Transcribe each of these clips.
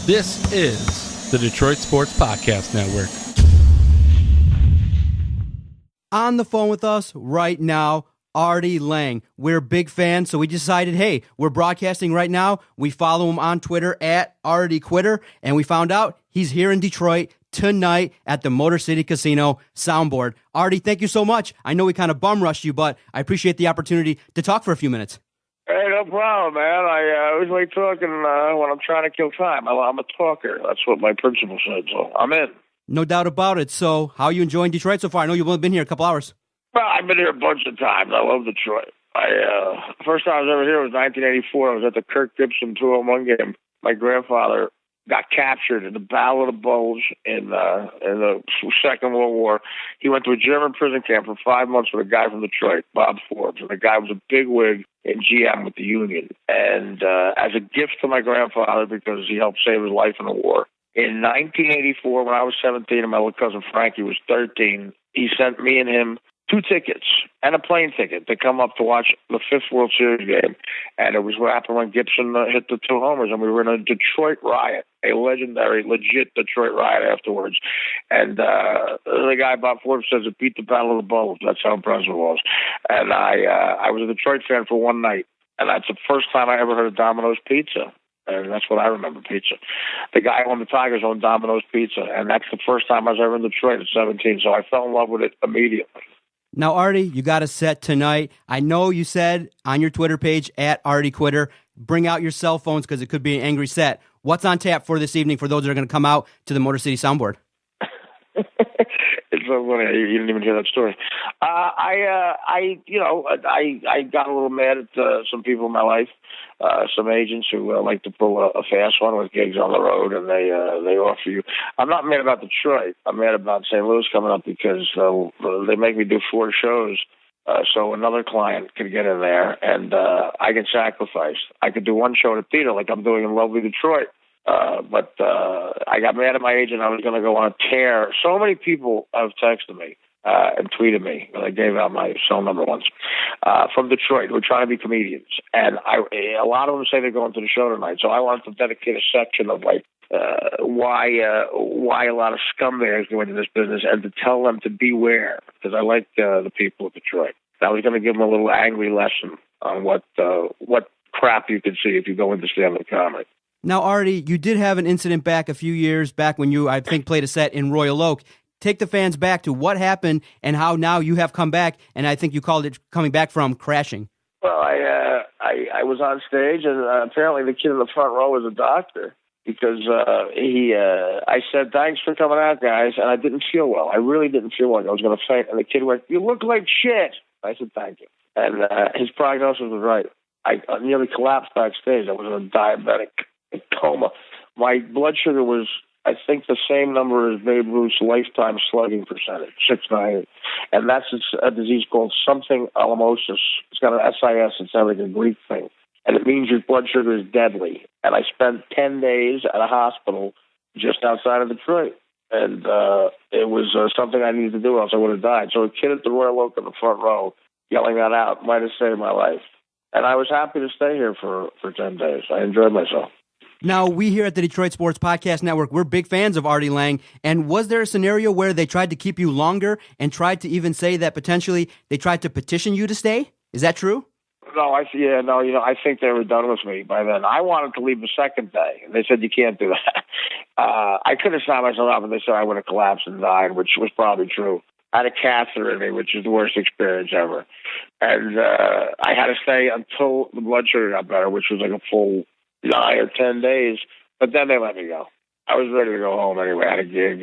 This is the Detroit Sports Podcast Network. On the phone with us right now, Artie Lange. We're big fans, so we decided, hey, we're broadcasting right now. We follow him on Twitter at ArtieQuitter, and we found out he's here in Detroit tonight at the Motor City Casino Soundboard. Artie, thank you so much. I know we kind of bum rushed you, but I appreciate the opportunity to talk for a few minutes. Hey, no problem, man. I always like talking when I'm trying to kill time. I'm a talker. That's what my principal said, so I'm in. No doubt about it. So, how are you enjoying Detroit so far? I know you've only been here a couple hours. Well, I've been here a bunch of times. I love Detroit. First time I was ever here was 1984. I was at the Kirk Gibson 201 game. My grandfather got captured in the Battle of the Bulge in the Second World War. He went to a German prison camp for 5 months with a guy from Detroit, Bob Forbes, and the guy was a bigwig in GM with the Union. And as a gift to my grandfather, because he helped save his life in the war, in 1984, when I was 17 and my little cousin Frankie was 13, he sent me and him 2 tickets and a plane ticket to come up to watch the 5th World Series game. And it was what happened when Gibson hit the 2 homers, and we were in a Detroit riot, a legendary, legit Detroit riot afterwards. And the guy, Bob Forbes, says it beat the Battle of the Bulge. That's how impressive it was. And I was a Detroit fan for one night, and that's the first time I ever heard of Domino's Pizza. And that's what I remember, pizza. The guy who owned the Tigers owned Domino's Pizza, and that's the first time I was ever in Detroit at 17, so I fell in love with it immediately. Now, Artie, you got a set tonight. I know you said on your Twitter page, at ArtieQuitter, bring out your cell phones because it could be an angry set. What's on tap for this evening for those that are going to come out to the Motor City Soundboard? It's so funny. You didn't even hear that story. I got a little mad at some people in my life, some agents who like to pull a fast one with gigs on the road, and they offer you. I'm not mad about Detroit. I'm mad about St. Louis coming up because they make me do 4 shows. So another client could get in there, and I can sacrifice. I could do 1 show at a theater like I'm doing in lovely Detroit. But I got mad at my agent. I was going to go on a tear. So many people have texted me and tweeted me when I gave out my cell number once from Detroit who are trying to be comedians. And a lot of them say they're going to the show tonight. So I wanted to dedicate a section of why a lot of scumbags go into this business and to tell them to beware, because I like the people of Detroit. I was going to give them a little angry lesson on what crap you can see if you go into stand-up comedy. Now, Artie, you did have an incident back a few years back when you, I think, played a set in Royal Oak. Take the fans back to what happened and how now you have come back, and I think you called it coming back from crashing. Well, I was on stage, and apparently the kid in the front row was a doctor because I said, thanks for coming out, guys, and I didn't feel well. I really didn't feel like I was going to faint, and the kid went, you look like shit. I said, thank you. And his prognosis was right. I nearly collapsed backstage. I was in a diabetic coma. My blood sugar was, I think, the same number as Babe Ruth's lifetime slugging percentage, 698. And that's a disease called something allomosis. It's got an SIS. It sounds like a Greek thing. And it means your blood sugar is deadly. And I spent 10 days at a hospital just outside of Detroit. And it was something I needed to do, or else I would have died. So a kid at the Royal Oak in the front row yelling that out might have saved my life. And I was happy to stay here for 10 days. I enjoyed myself. Now, we here at the Detroit Sports Podcast Network, we're big fans of Artie Lange. And was there a scenario where they tried to keep you longer and tried to even say that potentially they tried to petition you to stay? Is that true? No, I think they were done with me by then. I wanted to leave the second day. They said, you can't do that. I could have signed myself up, and they said I would have collapsed and died, which was probably true. I had a catheter in me, which is the worst experience ever. And I had to stay until the blood sugar got better, which was like a full 9 or 10 days. But then they let me go. I was ready to go home anyway. I had a gig.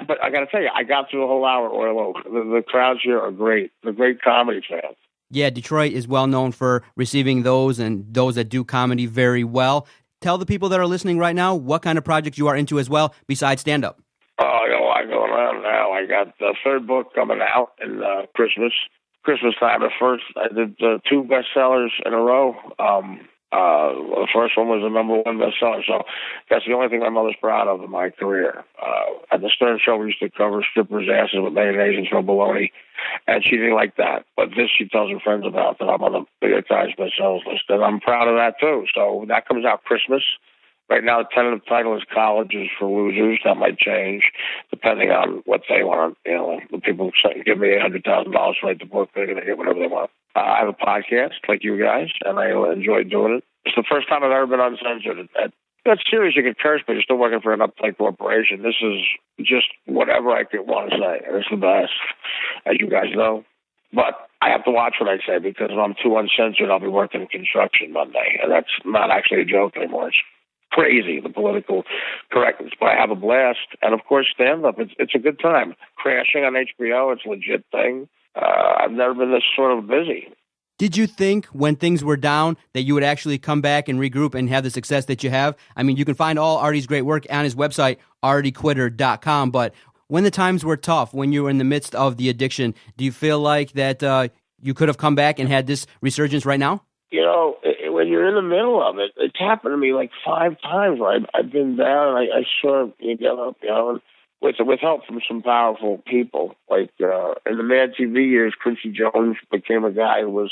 But I got to tell you, I got through the whole hour at Royal Oak. The crowds here are great. They're great comedy fans. Yeah, Detroit is well known for receiving those and those that do comedy very well. Tell the people that are listening right now what kind of projects you are into as well besides stand-up. Oh, I got a lot going on now. I got the 3rd book coming out in Christmas time. I did 2 bestsellers in a row. The first one was the #1 bestseller, so that's the only thing my mother's proud of in my career. At the Stern Show, we used to cover strippers' asses with mayonnaise and throw bologna, and she didn't like that. But this she tells her friends about, that I'm on the New York Times bestsellers list, and I'm proud of that too. So that comes out Christmas. Right now, the tentative title is Colleges for Losers. That might change depending on what they want. You know, the people say, give me $800,000 to write the book, they're going to get whatever they want. I have a podcast like you guys, and I enjoy doing it. It's the first time I've ever been uncensored. That's serious. You can curse, but you're still working for an uptight corporation. This is just whatever I could want to say. It's the best, as you guys know. But I have to watch what I say because if I'm too uncensored, I'll be working in construction Monday. And that's not actually a joke anymore. It's crazy, the political correctness. But I have a blast. And, of course, stand-up. It's a good time. Crashing on HBO, it's a legit thing. I've never been this sort of busy. Did you think when things were down that you would actually come back and regroup and have the success that you have? I mean, you can find all Artie's great work on his website, artiequitter.com. But when the times were tough, when you were in the midst of the addiction, do you feel like that you could have come back and had this resurgence right now? You know, when you're in the middle of it, it's happened to me like 5 times where I've been down and I sort of get up, you know, and with help from some powerful people. Like in the Mad TV years, Quincy Jones became a guy who was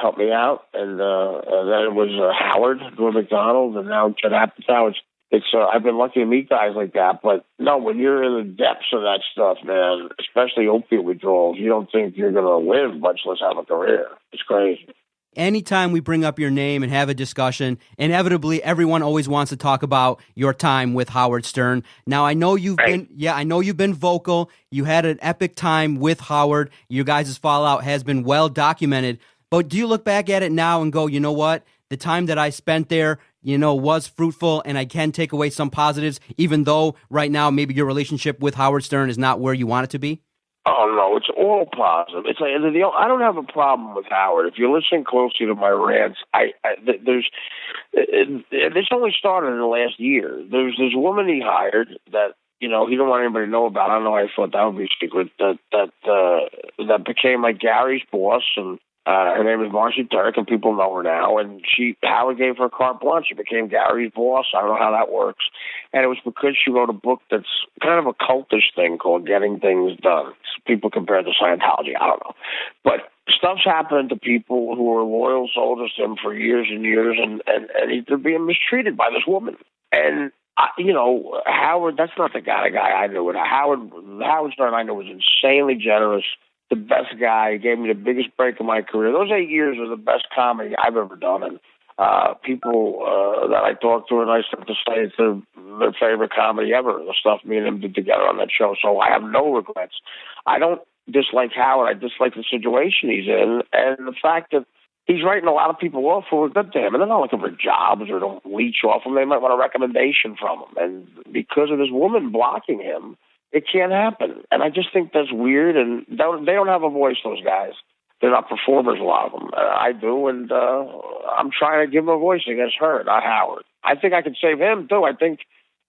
helped me out, and then it was Howard doing McDonald's, and now Judd Apatow. It's I've been lucky to meet guys like that, but no, when you're in the depths of that stuff, man, especially opiate withdrawals, you don't think you're going to live, much less have a career. It's crazy. Anytime we bring up your name and have a discussion, inevitably everyone always wants to talk about your time with Howard Stern. Now I know you've been vocal. You had an epic time with Howard. Your guys' fallout has been well documented. But do you look back at it now and go, you know what? The time that I spent there, you know, was fruitful, and I can take away some positives, even though right now maybe your relationship with Howard Stern is not where you want it to be? Oh, no, it's all positive. It's like, I don't have a problem with Howard. If you're listening closely to my rants, this only started in the last year. There's this woman he hired that, you know, he didn't want anybody to know about. I don't know why I thought that would be secret. That became like Gary's boss, and her name is Marcy Turk, and people know her now. And Howard gave her carte blanche. She became Gary's boss. I don't know how that works. And it was because she wrote a book that's kind of a cultish thing called Getting Things Done. People compare it to Scientology. I don't know. But stuff's happening to people who are loyal soldiers to him for years and years, and they're being mistreated by this woman. And you know, Howard, that's not the guy I knew. Howard Stern I know was insanely generous, the best guy. He gave me the biggest break of my career. Those 8 years were the best comedy I've ever done. And people that I talked to, and I start to say it's their favorite comedy ever, the stuff me and him did together on that show. So I have no regrets. I don't dislike Howard. I dislike the situation he's in, and the fact that he's writing a lot of people off who are good to him, and they're not looking for jobs or don't leech off him. They might want a recommendation from him. And because of this woman blocking him, it can't happen. And I just think that's weird, and they don't have a voice, those guys. They're not performers, a lot of them. I do, and I'm trying to give them a voice against her, not Howard. I think I could save him, too. I think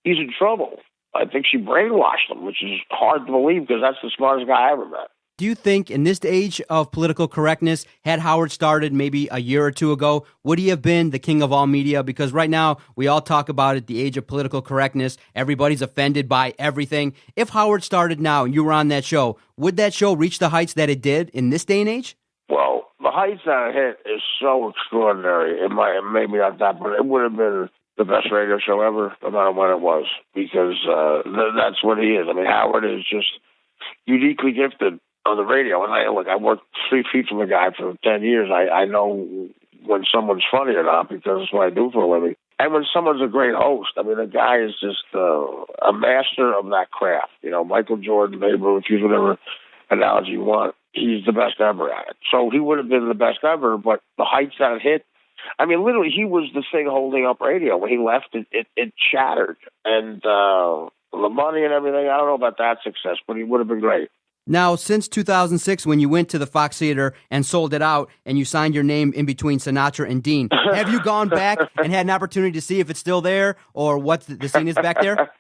he's in trouble. I think she brainwashed him, which is hard to believe because that's the smartest guy I ever met. Do you think in this age of political correctness, had Howard started maybe a year or two ago, would he have been the king of all media? Because right now, we all talk about it, the age of political correctness. Everybody's offended by everything. If Howard started now and you were on that show, would that show reach the heights that it did in this day and age? Well, the heights that it hit is so extraordinary. It maybe not that, but it would have been the best radio show ever, no matter when it was, because that's what he is. I mean, Howard is just uniquely gifted on the radio. And I worked 3 feet from the guy for 10 years. I know when someone's funny or not because that's what I do for a living. And when someone's a great host, I mean, the guy is just a master of that craft. You know, Michael Jordan, Babe Ruth, use whatever analogy you want. He's the best ever at it. So he would have been the best ever, but the heights that it hit, I mean, literally, he was the thing holding up radio. When he left, it shattered. And the money and everything, I don't know about that success, but he would have been great. Now, since 2006, when you went to the Fox Theater and sold it out and you signed your name in between Sinatra and Dean, have you gone back and had an opportunity to see if it's still there or what the scene is back there?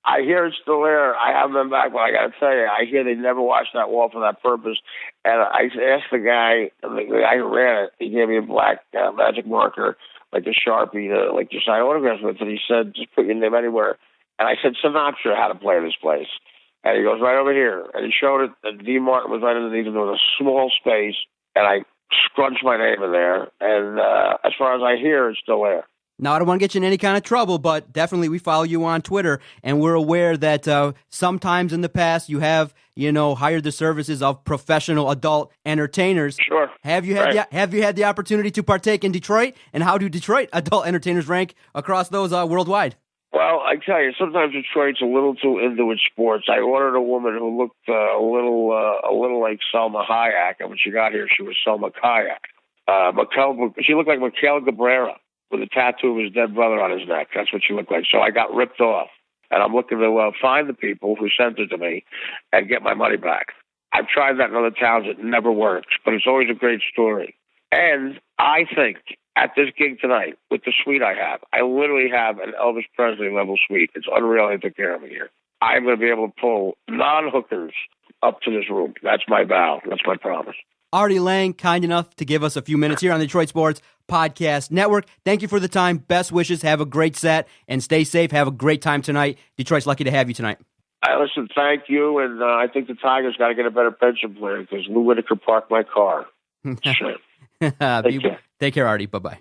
I hear it's still there. I haven't been back, but I got to tell you, I hear they never washed that wall for that purpose. And I asked the guy who ran it, he gave me a black magic marker, like a Sharpie, to just sign autographs with, and he said, just put your name anywhere. And I said, Sinatra had to play this place. And he goes, right over here. And he showed it, and Dean Martin was right underneath, and there was a small space, and I scrunched my name in there. And as far as I hear, it's still there. Now, I don't want to get you in any kind of trouble, but definitely we follow you on Twitter, and we're aware that sometimes in the past you have, hired the services of professional adult entertainers. Sure. Have you had the opportunity to partake in Detroit, and how do Detroit adult entertainers rank across those worldwide? Well, I tell you, sometimes Detroit's a little too into its sports. I ordered a woman who looked a little like Selma Hayek, and when she got here, she was Selma Kayak. She looked like Miguel Cabrera with a tattoo of his dead brother on his neck. That's what she looked like. So I got ripped off, and I'm looking to find the people who sent it to me and get my money back. I've tried that in other towns. It never works, but it's always a great story. And I think at this gig tonight, with the suite I have, I literally have an Elvis Presley level suite. It's unreal. They took care of me here. I'm going to be able to pull non-hookers up to this room. That's my vow. That's my promise. Artie Lange, kind enough to give us a few minutes here on the Detroit Sports Podcast Network. Thank you for the time. Best wishes. Have a great set and stay safe. Have a great time tonight. Detroit's lucky to have you tonight. Listen, thank you. And I think the Tigers got to get a better pension plan because Lou Whitaker parked my car. Sure. Take care, Artie. Bye-bye.